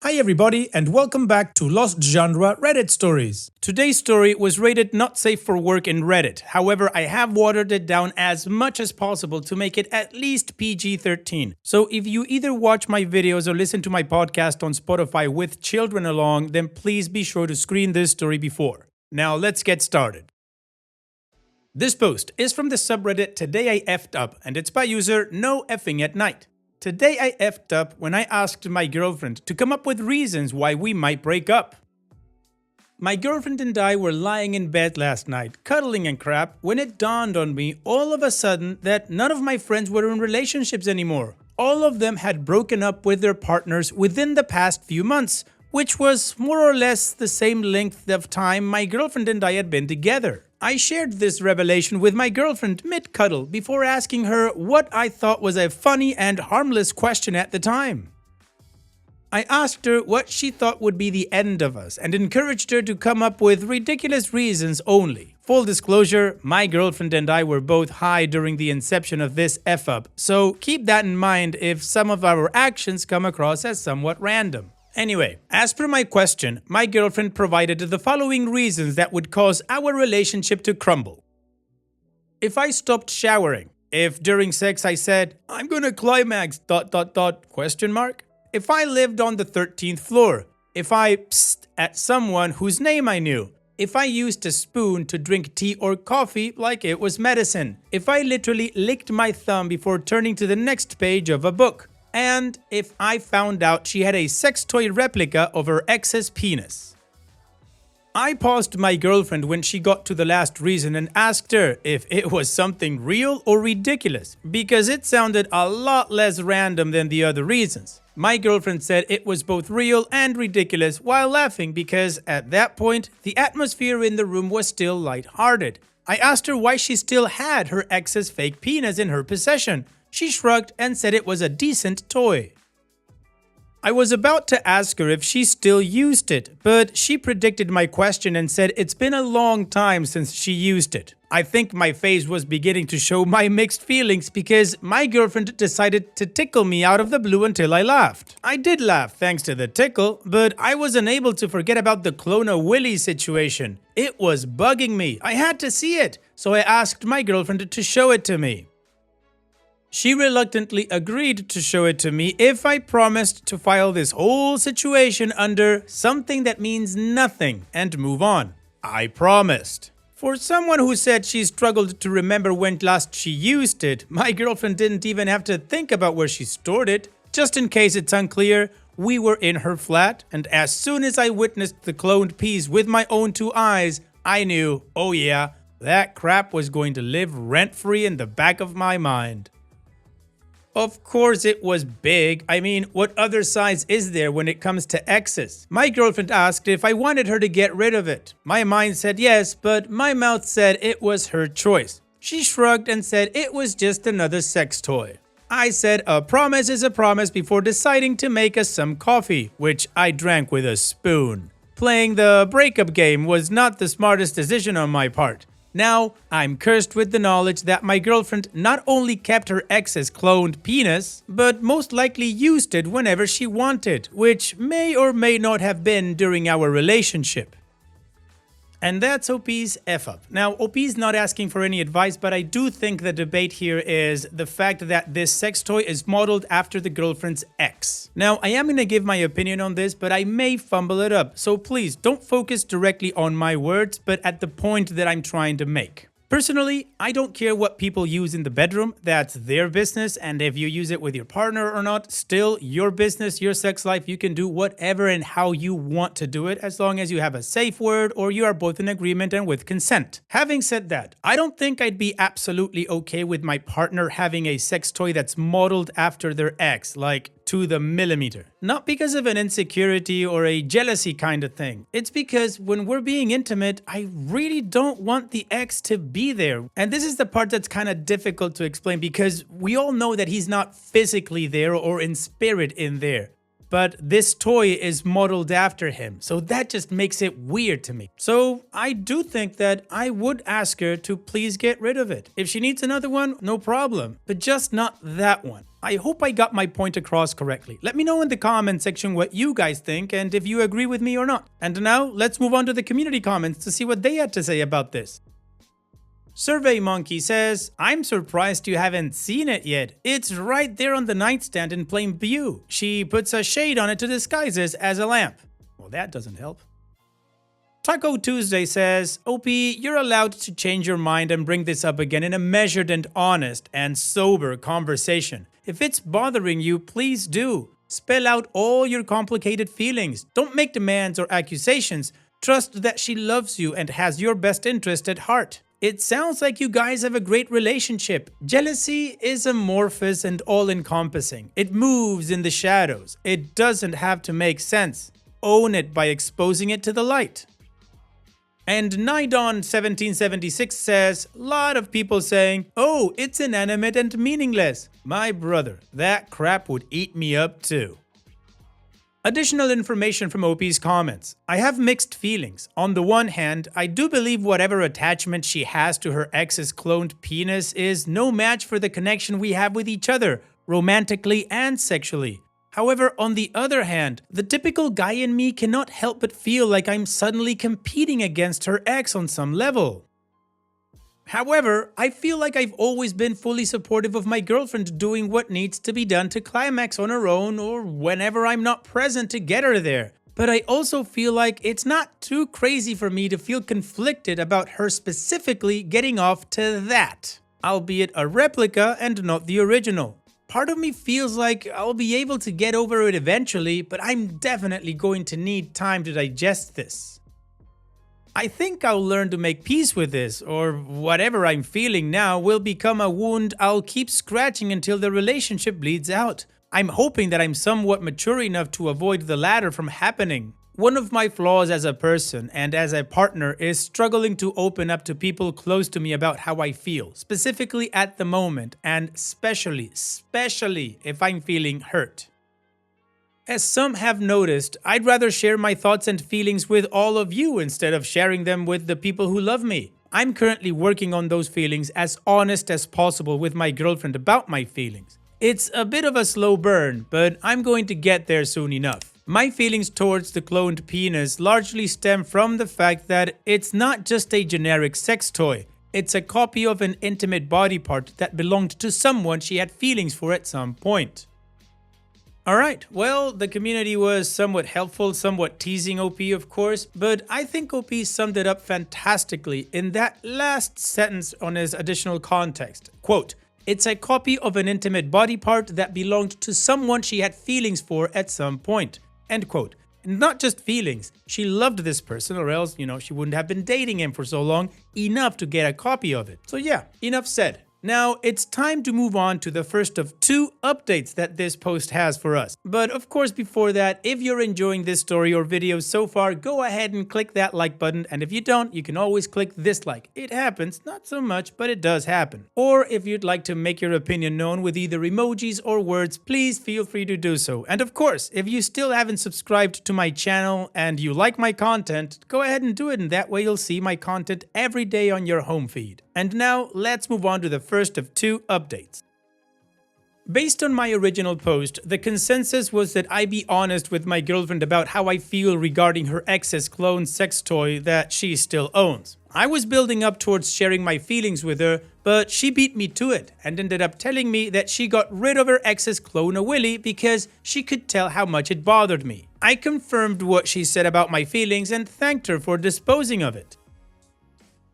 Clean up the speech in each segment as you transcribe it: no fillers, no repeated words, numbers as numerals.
Hi everybody and welcome back to Lost Genre Reddit Stories. Today's story was rated not safe for work in Reddit. However, I have watered it down as much as possible to make it at least PG-13. So if you either watch my videos or listen to my podcast on Spotify with children along, then please be sure to screen this story before. Now let's get started. This post is from the subreddit Today I Effed Up and it's by user No Effing at Night. Today I effed up when I asked my girlfriend to come up with reasons why we might break up. My girlfriend and I were lying in bed last night, cuddling and crap, when it dawned on me all of a sudden that none of my friends were in relationships anymore. All of them had broken up with their partners within the past few months, which was more or less the same length of time my girlfriend and I had been together. I shared this revelation with my girlfriend mid-cuddle before asking her what I thought was a funny and harmless question at the time. I asked her what she thought would be the end of us and encouraged her to come up with ridiculous reasons only. Full disclosure, my girlfriend and I were both high during the inception of this F-up, so keep that in mind if some of our actions come across as somewhat random. Anyway, as per my question, my girlfriend provided the following reasons that would cause our relationship to crumble. If I stopped showering. If during sex I said, "I'm gonna climax ... If I lived on the 13th floor. If I psst at someone whose name I knew. If I used a spoon to drink tea or coffee like it was medicine. If I literally licked my thumb before turning to the next page of a book. And if I found out she had a sex toy replica of her ex's penis." I paused my girlfriend when she got to the last reason and asked her if it was something real or ridiculous, because it sounded a lot less random than the other reasons. My girlfriend said it was both real and ridiculous while laughing because at that point, the atmosphere in the room was still lighthearted. I asked her why she still had her ex's fake penis in her possession. She shrugged and said it was a decent toy. I was about to ask her if she still used it, but she predicted my question and said it's been a long time since she used it. I think my face was beginning to show my mixed feelings because my girlfriend decided to tickle me out of the blue until I laughed. I did laugh thanks to the tickle, but I was unable to forget about the Clone a Willy situation. It was bugging me. I had to see it, so I asked my girlfriend to show it to me. She reluctantly agreed to show it to me if I promised to file this whole situation under something that means nothing and move on. I promised. For someone who said she struggled to remember when last she used it, my girlfriend didn't even have to think about where she stored it. Just in case it's unclear, we were in her flat, and as soon as I witnessed the cloned piece with my own two eyes, I knew, oh yeah, that crap was going to live rent-free in the back of my mind. Of course it was big. I mean, what other size is there when it comes to exes? My girlfriend asked if I wanted her to get rid of it. My mind said yes, but my mouth said it was her choice. She shrugged and said it was just another sex toy. I said a promise is a promise before deciding to make us some coffee, which I drank with a spoon. Playing the breakup game was not the smartest decision on my part. Now, I'm cursed with the knowledge that my girlfriend not only kept her ex's cloned penis, but most likely used it whenever she wanted, which may or may not have been during our relationship. And that's OP's F-up. Now, OP's not asking for any advice, but I do think the debate here is the fact that this sex toy is modeled after the girlfriend's ex. Now, I am going to give my opinion on this, but I may fumble it up, so please don't focus directly on my words, but at the point that I'm trying to make. Personally, I don't care what people use in the bedroom, that's their business, and if you use it with your partner or not, still your business, your sex life, you can do whatever and how you want to do it as long as you have a safe word or you are both in agreement and with consent. Having said that, I don't think I'd be absolutely okay with my partner having a sex toy that's modeled after their ex, like to the millimeter. Not because of an insecurity or a jealousy kind of thing. It's because when we're being intimate, I really don't want the ex to be there. And this is the part that's kind of difficult to explain because we all know that he's not physically there or in spirit in there. but this toy is modeled after him, so that just makes it weird to me. So I do think that I would ask her to please get rid of it. If she needs another one, no problem, but just not that one. I hope I got my point across correctly. Let me know in the comment section what you guys think and if you agree with me or not. And now, let's move on to the community comments to see what they had to say about this. Survey Monkey says, I'm surprised you haven't seen it yet. It's right there on the nightstand in plain view. She puts a shade on it to disguise it as a lamp. Well, that doesn't help. Taco Tuesday says, OP, you're allowed to change your mind and bring this up again in a measured and honest and sober conversation. If it's bothering you, please do. Spell out all your complicated feelings. Don't make demands or accusations. Trust that she loves you and has your best interest at heart. It sounds like you guys have a great relationship. Jealousy is amorphous and all-encompassing. It moves in the shadows. It doesn't have to make sense. Own it by exposing it to the light. And Nidon1776 says, lot of people saying, oh, it's inanimate and meaningless. My brother, that crap would eat me up too. Additional information from OP's comments. I have mixed feelings. On the one hand, I do believe whatever attachment she has to her ex's cloned penis is no match for the connection we have with each other, romantically and sexually. However, on the other hand, the typical guy in me cannot help but feel like I'm suddenly competing against her ex on some level. However, I feel like I've always been fully supportive of my girlfriend doing what needs to be done to climax on her own or whenever I'm not present to get her there. But I also feel like it's not too crazy for me to feel conflicted about her specifically getting off to that, albeit a replica and not the original. Part of me feels like I'll be able to get over it eventually, but I'm definitely going to need time to digest this. I think I'll learn to make peace with this, or whatever I'm feeling now will become a wound I'll keep scratching until the relationship bleeds out. I'm hoping that I'm somewhat mature enough to avoid the latter from happening. One of my flaws as a person and as a partner is struggling to open up to people close to me about how I feel, specifically at the moment, and especially if I'm feeling hurt. As some have noticed, I'd rather share my thoughts and feelings with all of you instead of sharing them with the people who love me. I'm currently working on those feelings as honest as possible with my girlfriend about my feelings. It's a bit of a slow burn, but I'm going to get there soon enough. My feelings towards the cloned penis largely stem from the fact that it's not just a generic sex toy. It's a copy of an intimate body part that belonged to someone she had feelings for at some point. Alright, well, the community was somewhat helpful, somewhat teasing OP of course, but I think OP summed it up fantastically in that last sentence on his additional context. Quote, it's a copy of an intimate body part that belonged to someone she had feelings for at some point. End quote. And not just feelings, she loved this person or else, she wouldn't have been dating him for so long enough to get a copy of it. So yeah, enough said. Now, it's time to move on to the first of two updates that this post has for us. But of course, before that, if you're enjoying this story or video so far, go ahead and click that like button. And if you don't, you can always click dislike. It happens, not so much, but it does happen. Or if you'd like to make your opinion known with either emojis or words, please feel free to do so. And of course, if you still haven't subscribed to my channel and you like my content, go ahead and do it, and that way you'll see my content every day on your home feed. And now, let's move on to the first of two updates. Based on my original post, the consensus was that I be honest with my girlfriend about how I feel regarding her ex's clone sex toy that she still owns. I was building up towards sharing my feelings with her, but she beat me to it and ended up telling me that she got rid of her ex's clone a Willy because she could tell how much it bothered me. I confirmed what she said about my feelings and thanked her for disposing of it.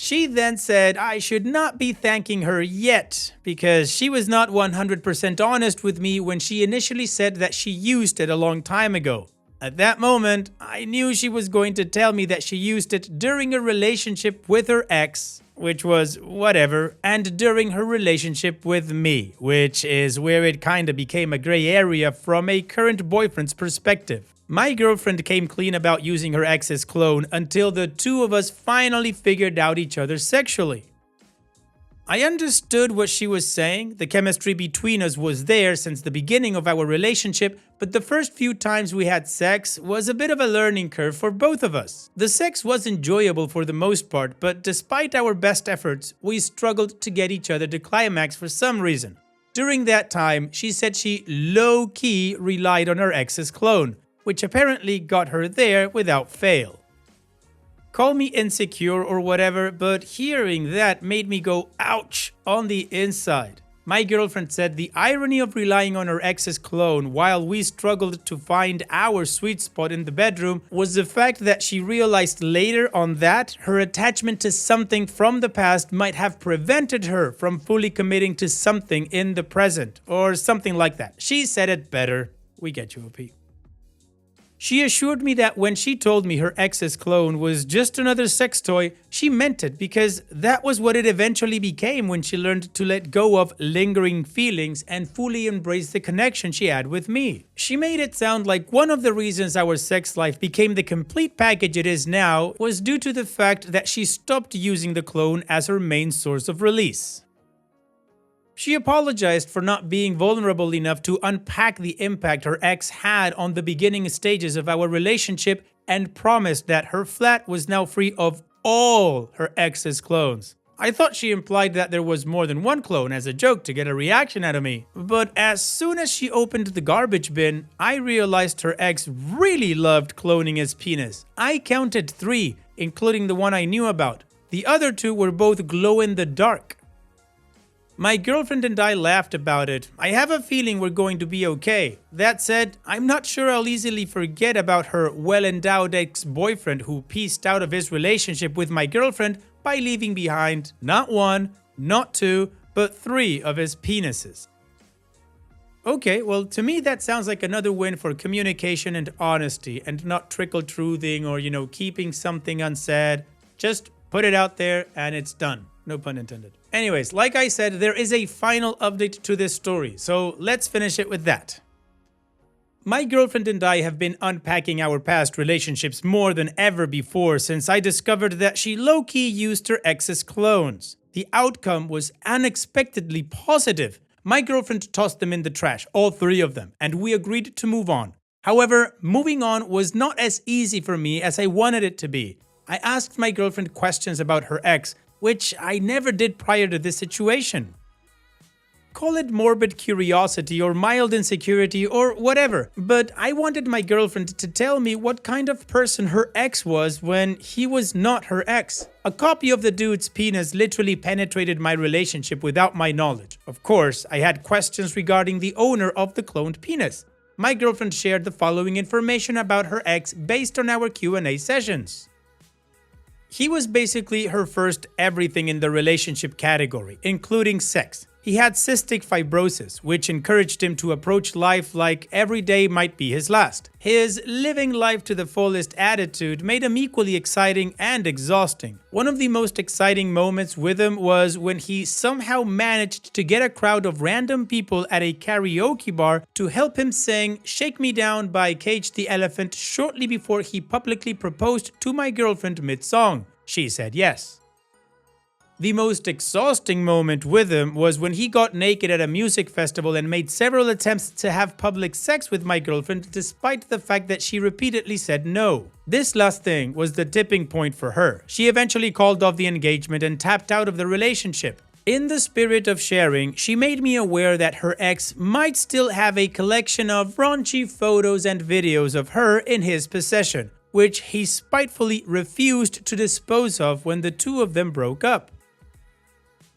She then said I should not be thanking her yet because she was not 100% honest with me when she initially said that she used it a long time ago. At that moment, I knew she was going to tell me that she used it during a relationship with her ex, which was whatever, and during her relationship with me, which is where it kinda became a gray area from a current boyfriend's perspective. My girlfriend came clean about using her ex's clone until the two of us finally figured out each other sexually. I understood what she was saying. The chemistry between us was there since the beginning of our relationship, but the first few times we had sex was a bit of a learning curve for both of us. The sex was enjoyable for the most part, but despite our best efforts, we struggled to get each other to climax for some reason. During that time, she said she low-key relied on her ex's clone, which apparently got her there without fail. Call me insecure or whatever, but hearing that made me go ouch on the inside. My girlfriend said the irony of relying on her ex's clone while we struggled to find our sweet spot in the bedroom was the fact that she realized later on that her attachment to something from the past might have prevented her from fully committing to something in the present, or something like that. She said it better. We get you, OP. She assured me that when she told me her ex's clone was just another sex toy, she meant it because that was what it eventually became when she learned to let go of lingering feelings and fully embrace the connection she had with me. She made it sound like one of the reasons our sex life became the complete package it is now was due to the fact that she stopped using the clone as her main source of release. She apologized for not being vulnerable enough to unpack the impact her ex had on the beginning stages of our relationship and promised that her flat was now free of all her ex's clones. I thought she implied that there was more than one clone as a joke to get a reaction out of me. But as soon as she opened the garbage bin, I realized her ex really loved cloning his penis. I counted 3, including the one I knew about. The other 2 were both glow-in-the-dark. My girlfriend and I laughed about it. I have a feeling we're going to be okay. That said, I'm not sure I'll easily forget about her well-endowed ex-boyfriend who pieced out of his relationship with my girlfriend by leaving behind not 1, not 2, but 3 of his penises. Okay, well, to me that sounds like another win for communication and honesty and not trickle-truthing or, keeping something unsaid. Just put it out there and it's done. No pun intended. Anyways, like I said, there is a final update to this story, so let's finish it with that. My girlfriend and I have been unpacking our past relationships more than ever before since I discovered that she low-key used her ex's clones. The outcome was unexpectedly positive. My girlfriend tossed them in the trash, all 3 of them, and we agreed to move on. However, moving on was not as easy for me as I wanted it to be. I asked my girlfriend questions about her ex, which I never did prior to this situation. Call it morbid curiosity or mild insecurity or whatever, but I wanted my girlfriend to tell me what kind of person her ex was when he was not her ex. A copy of the dude's penis literally penetrated my relationship without my knowledge. Of course, I had questions regarding the owner of the cloned penis. My girlfriend shared the following information about her ex based on our Q&A sessions. He was basically her first everything in the relationship category, including sex. He had cystic fibrosis, which encouraged him to approach life like every day might be his last. His living life to the fullest attitude made him equally exciting and exhausting. One of the most exciting moments with him was when he somehow managed to get a crowd of random people at a karaoke bar to help him sing "Shake Me Down" by Cage the Elephant shortly before he publicly proposed to my girlfriend mid-song. She said yes. The most exhausting moment with him was when he got naked at a music festival and made several attempts to have public sex with my girlfriend despite the fact that she repeatedly said no. This last thing was the tipping point for her. She eventually called off the engagement and tapped out of the relationship. In the spirit of sharing, she made me aware that her ex might still have a collection of raunchy photos and videos of her in his possession, which he spitefully refused to dispose of when the 2 of them broke up.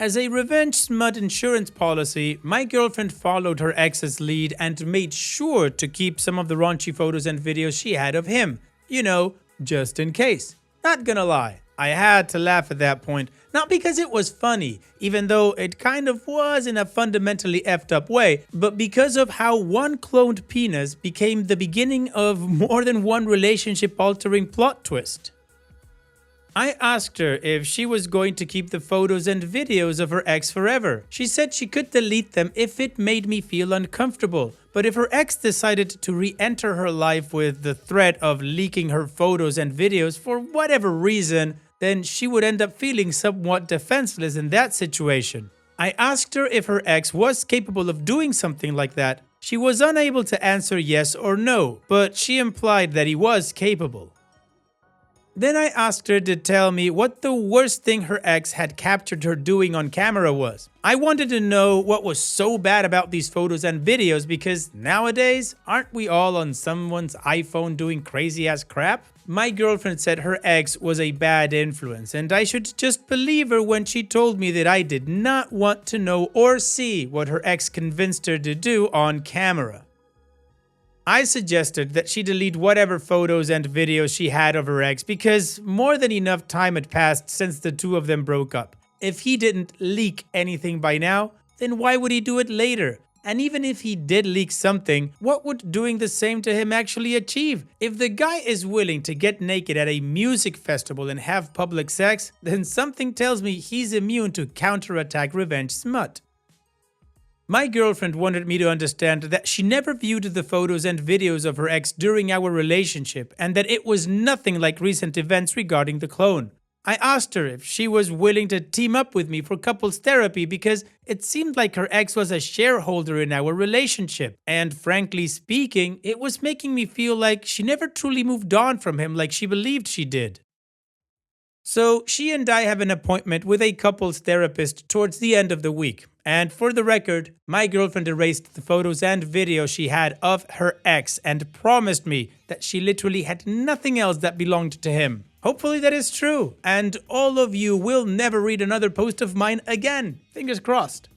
As a revenge smut insurance policy, my girlfriend followed her ex's lead and made sure to keep some of the raunchy photos and videos she had of him. Just in case. Not gonna lie, I had to laugh at that point, not because it was funny, even though it kind of was in a fundamentally effed up way, but because of how one cloned penis became the beginning of more than one relationship-altering plot twist. I asked her if she was going to keep the photos and videos of her ex forever. She said she could delete them if it made me feel uncomfortable. But if her ex decided to re-enter her life with the threat of leaking her photos and videos for whatever reason, then she would end up feeling somewhat defenseless in that situation. I asked her if her ex was capable of doing something like that. She was unable to answer yes or no, but she implied that he was capable. Then I asked her to tell me what the worst thing her ex had captured her doing on camera was. I wanted to know what was so bad about these photos and videos because nowadays, aren't we all on someone's iPhone doing crazy ass crap? My girlfriend said her ex was a bad influence and I should just believe her when she told me that I did not want to know or see what her ex convinced her to do on camera. I suggested that she delete whatever photos and videos she had of her ex because more than enough time had passed since the two of them broke up. If he didn't leak anything by now, then why would he do it later? And even if he did leak something, what would doing the same to him actually achieve? If the guy is willing to get naked at a music festival and have public sex, then something tells me he's immune to counterattack revenge smut. My girlfriend wanted me to understand that she never viewed the photos and videos of her ex during our relationship and that it was nothing like recent events regarding the clone. I asked her if she was willing to team up with me for couples therapy because it seemed like her ex was a shareholder in our relationship. And frankly speaking, it was making me feel like she never truly moved on from him like she believed she did. So she and I have an appointment with a couples therapist towards the end of the week. And for the record, my girlfriend erased the photos and videos she had of her ex and promised me that she literally had nothing else that belonged to him. Hopefully that is true, and all of you will never read another post of mine again. Fingers crossed.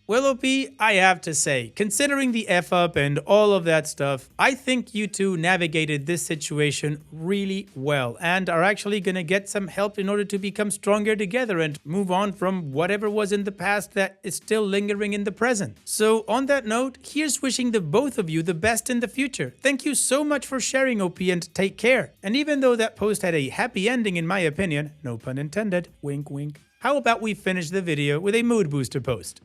Well, OP, I have to say, considering the F-up and all of that stuff, I think you two navigated this situation really well and are actually gonna get some help in order to become stronger together and move on from whatever was in the past that is still lingering in the present. So on that note, here's wishing the both of you the best in the future. Thank you so much for sharing, OP, and take care. And even though that post had a happy ending in my opinion, no pun intended, wink wink, how about we finish the video with a mood booster post?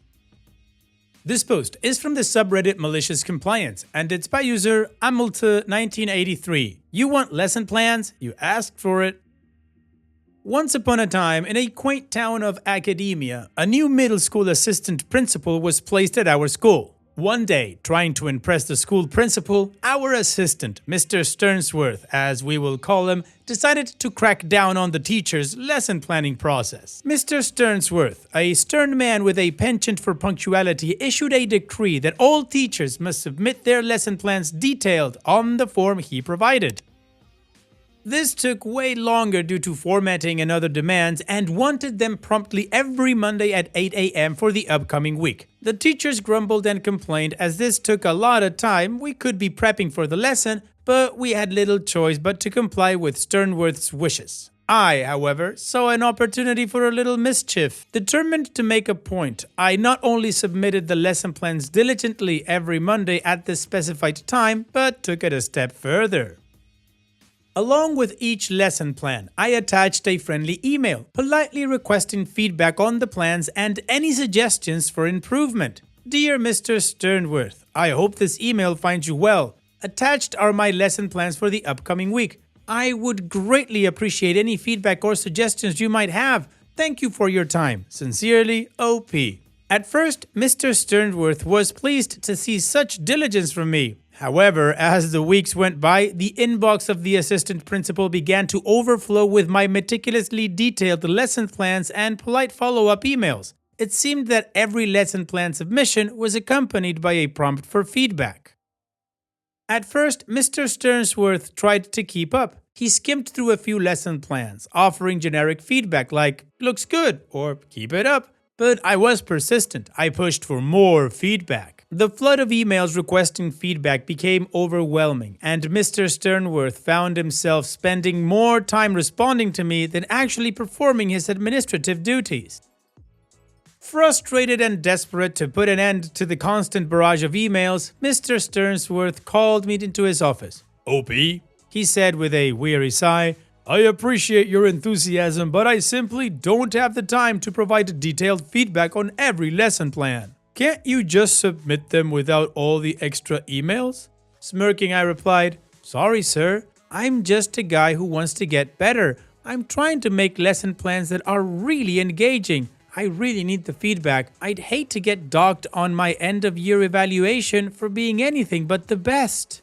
This post is from the subreddit Malicious Compliance, and it's by user Amulta1983. You want lesson plans? You asked for it. Once upon a time, in a quaint town of academia, a new middle school assistant principal was placed at our school. One day, trying to impress the school principal, our assistant, Mr. Sternsworth, as we will call him, decided to crack down on the teacher's lesson planning process. Mr. Sternsworth, a stern man with a penchant for punctuality, issued a decree that all teachers must submit their lesson plans detailed on the form he provided. This took way longer due to formatting and other demands and wanted them promptly every Monday at 8 a.m. for the upcoming week. The teachers grumbled and complained as this took a lot of time. We could be prepping for the lesson, but we had little choice but to comply with Sternworth's wishes. I, however, saw an opportunity for a little mischief. Determined to make a point, I not only submitted the lesson plans diligently every Monday at the specified time, but took it a step further. Along with each lesson plan, I attached a friendly email, politely requesting feedback on the plans and any suggestions for improvement. Dear Mr. Sternworth, I hope this email finds you well. Attached are my lesson plans for the upcoming week. I would greatly appreciate any feedback or suggestions you might have. Thank you for your time. Sincerely, OP. At first, Mr. Sternworth was pleased to see such diligence from me. However, as the weeks went by, the inbox of the assistant principal began to overflow with my meticulously detailed lesson plans and polite follow-up emails. It seemed that every lesson plan submission was accompanied by a prompt for feedback. At first, Mr. Sternsworth tried to keep up. He skimmed through a few lesson plans, offering generic feedback like, "Looks good," or "Keep it up." But I was persistent. I pushed for more feedback. The flood of emails requesting feedback became overwhelming, and Mr. Sternworth found himself spending more time responding to me than actually performing his administrative duties. Frustrated and desperate to put an end to the constant barrage of emails, Mr. Sternsworth called me into his office. "OP," he said with a weary sigh, "I appreciate your enthusiasm, but I simply don't have the time to provide detailed feedback on every lesson plan. Can't you just submit them without all the extra emails?" Smirking, I replied, "Sorry, sir. I'm just a guy who wants to get better. I'm trying to make lesson plans that are really engaging. I really need the feedback. I'd hate to get docked on my end of year evaluation for being anything but the best."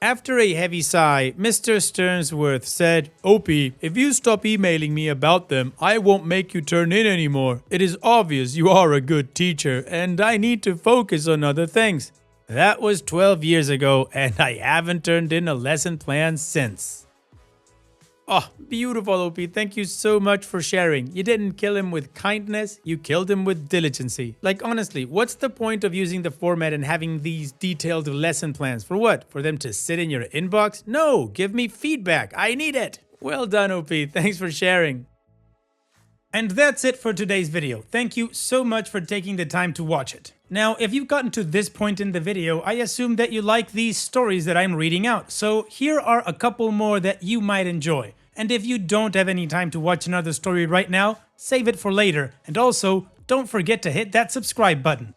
After a heavy sigh, Mr. Sternsworth said, "Opie, if you stop emailing me about them, I won't make you turn in anymore. It is obvious you are a good teacher, and I need to focus on other things." That was 12 years ago, and I haven't turned in a lesson plan since. Oh, beautiful, Opie. Thank you so much for sharing. You didn't kill him with kindness, you killed him with diligency. Like, honestly, what's the point of using the format and having these detailed lesson plans? For what? For them to sit in your inbox? No, give me feedback. I need it. Well done, Opie. Thanks for sharing. And that's it for today's video. Thank you so much for taking the time to watch it. Now, if you've gotten to this point in the video, I assume that you like these stories that I'm reading out. So here are a couple more that you might enjoy. And if you don't have any time to watch another story right now, save it for later. And also, don't forget to hit that subscribe button.